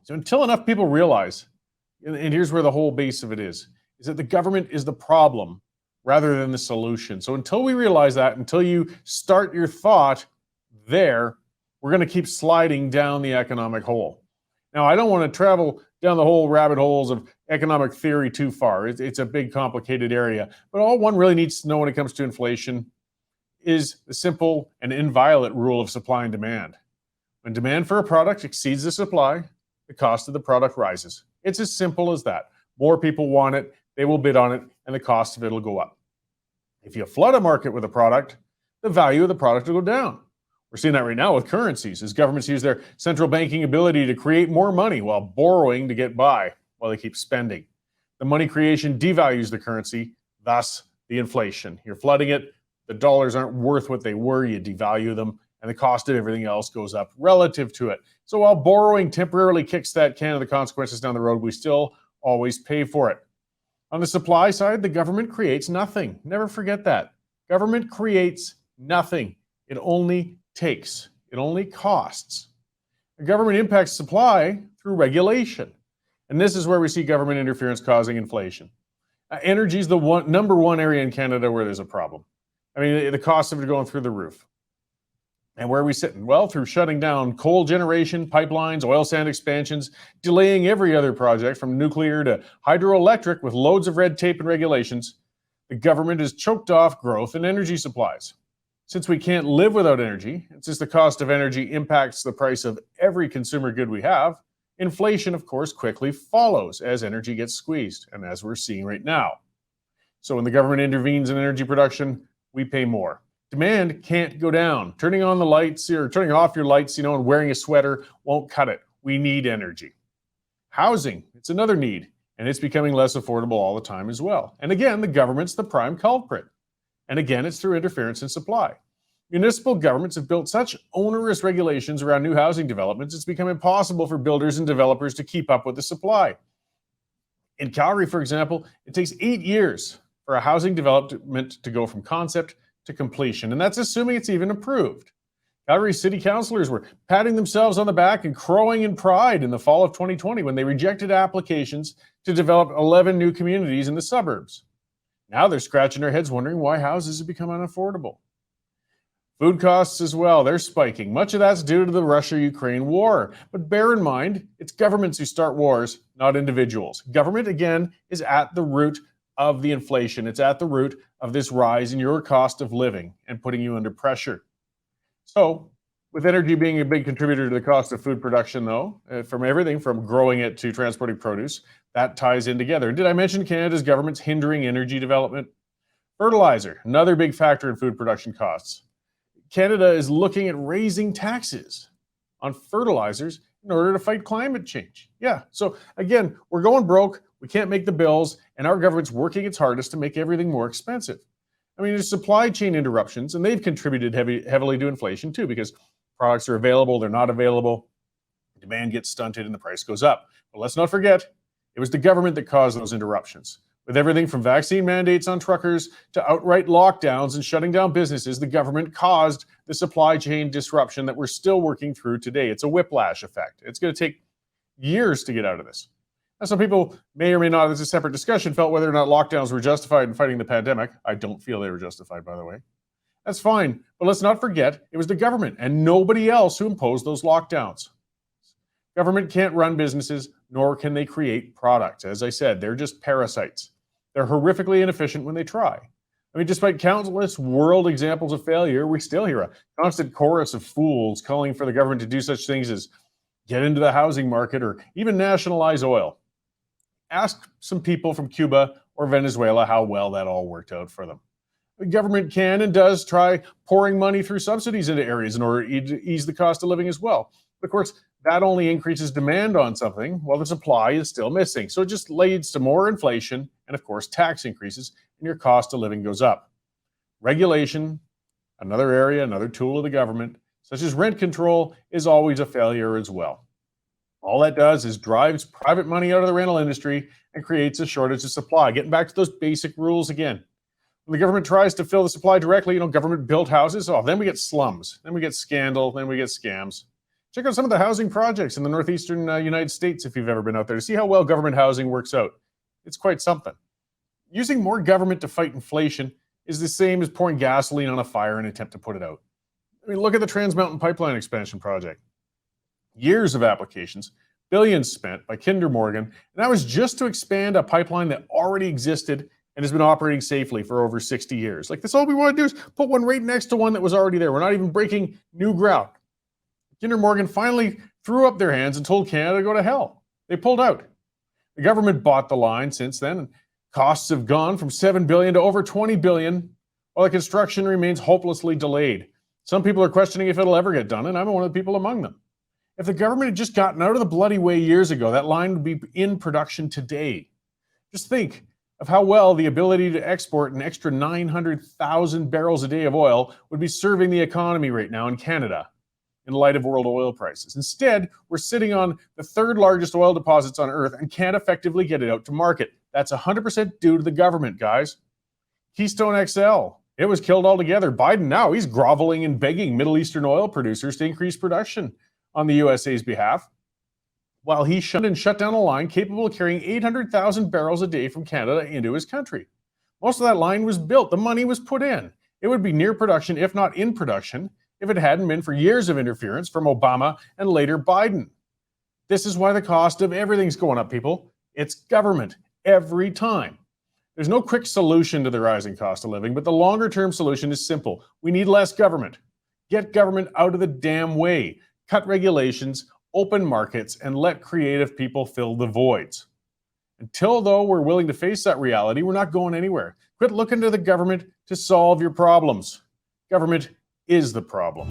So until enough people realize, and here's where the whole base of it is that the government is the problem rather than the solution. So until we realize that, until you start your thought there, we're going to keep sliding down the economic hole. Now, I don't want to travel down the whole rabbit holes of economic theory too far. It's a big, complicated area. But all one really needs to know when it comes to inflation is the simple and inviolate rule of supply and demand. When demand for a product exceeds the supply, the cost of the product rises. It's as simple as that. More people want it, they will bid on it, and the cost of it will go up. If you flood a market with a product, the value of the product will go down. We're seeing that right now with currencies as governments use their central banking ability to create more money while borrowing to get by while they keep spending. The money creation devalues the currency, thus the inflation. You're flooding it, the dollars aren't worth what they were, you devalue them, and the cost of everything else goes up relative to it. So while borrowing temporarily kicks that can of the consequences down the road, we still always pay for it. On the supply side, the government creates nothing. Never forget that. Government creates nothing. It only takes. It only costs. The government impacts supply through regulation. And this is where we see government interference causing inflation. Energy is the number one area in Canada where there's a problem. I mean, the cost of it going through the roof. And where are we sitting? Well, through shutting down coal generation, pipelines, oil sand expansions, delaying every other project from nuclear to hydroelectric with loads of red tape and regulations, the government has choked off growth in energy supplies. Since we can't live without energy, and since the cost of energy impacts the price of every consumer good we have, inflation, of course, quickly follows as energy gets squeezed, and as we're seeing right now. So when the government intervenes in energy production, we pay more. Demand can't go down. Turning on the lights or turning off your lights, and wearing a sweater won't cut it. We need energy. Housing, it's another need, and it's becoming less affordable all the time as well. And again, the government's the prime culprit. And again, it's through interference in supply. Municipal governments have built such onerous regulations around new housing developments, it's become impossible for builders and developers to keep up with the supply. In Calgary, for example, it takes 8 years for a housing development to go from concept to completion, and that's assuming it's even approved. Calgary city councillors were patting themselves on the back and crowing in pride in the fall of 2020 when they rejected applications to develop 11 new communities in the suburbs. Now they're scratching their heads wondering why houses have become unaffordable. Food costs as well, they're spiking. Much of that's due to the Russia-Ukraine war. But bear in mind, it's governments who start wars, not individuals. Government, again, is at the root of the inflation. It's at the root of this rise in your cost of living and putting you under pressure. So, with energy being a big contributor to the cost of food production, though, from everything from growing it to transporting produce, that ties in together. Did I mention Canada's government's hindering energy development? Fertilizer, another big factor in food production costs. Canada is looking at raising taxes on fertilizers in order to fight climate change. Yeah, so again, we're going broke, we can't make the bills, and our government's working its hardest to make everything more expensive. I mean, there's supply chain interruptions, and they've contributed heavily to inflation too, because products are available, they're not available, demand gets stunted, and the price goes up. But let's not forget, it was the government that caused those interruptions. With everything from vaccine mandates on truckers to outright lockdowns and shutting down businesses, the government caused the supply chain disruption that we're still working through today. It's a whiplash effect. It's going to take years to get out of this. Now, some people may or may not, as a separate discussion, felt whether or not lockdowns were justified in fighting the pandemic. I don't feel they were justified, by the way. That's fine, but let's not forget, it was the government and nobody else who imposed those lockdowns. Government can't run businesses, nor can they create products. As I said, they're just parasites. They're horrifically inefficient when they try. I mean, despite countless world examples of failure, we still hear a constant chorus of fools calling for the government to do such things as get into the housing market or even nationalize oil. Ask some people from Cuba or Venezuela how well that all worked out for them. The government can and does try pouring money through subsidies into areas in order to ease the cost of living as well. But of course, that only increases demand on something while the supply is still missing. So it just leads to more inflation and, of course, tax increases, and your cost of living goes up. Regulation, another area, another tool of the government, such as rent control, is always a failure as well. All that does is drives private money out of the rental industry and creates a shortage of supply. Getting back to those basic rules again. When the government tries to fill the supply directly, government built houses, then we get slums, then we get scandal, then we get scams. Check out some of the housing projects in the northeastern United States if you've ever been out there to see how well government housing works out. It's quite something. Using more government to fight inflation is the same as pouring gasoline on a fire in an attempt to put it out. I mean, look at the Trans Mountain Pipeline expansion project. Years of applications, billions spent by Kinder Morgan, and that was just to expand a pipeline that already existed and has been operating safely for over 60 years. Like, that's all we want to do is put one right next to one that was already there. We're not even breaking new ground. Kinder Morgan finally threw up their hands and told Canada to go to hell. They pulled out. The government bought the line since then, and costs have gone from $7 billion to over $20 billion, while the construction remains hopelessly delayed. Some people are questioning if it'll ever get done, and I'm one of the people among them. If the government had just gotten out of the bloody way years ago, that line would be in production today. Just think of how well the ability to export an extra 900,000 barrels a day of oil would be serving the economy right now in Canada in light of world oil prices. Instead, we're sitting on the third largest oil deposits on Earth and can't effectively get it out to market. That's 100% due to the government, guys. Keystone XL, it was killed altogether. Biden now, he's groveling and begging Middle Eastern oil producers to increase production on the USA's behalf, while he shut down a line capable of carrying 800,000 barrels a day from Canada into his country. Most of that line was built. The money was put in. It would be near production, if not in production, if it hadn't been for years of interference from Obama and later Biden. This is why the cost of everything's going up, people. It's government every time. There's no quick solution to the rising cost of living, but the longer-term solution is simple. We need less government. Get government out of the damn way. Cut regulations, open markets, and let creative people fill the voids. Until, though, we're willing to face that reality, we're not going anywhere. Quit looking to the government to solve your problems. Government is the problem.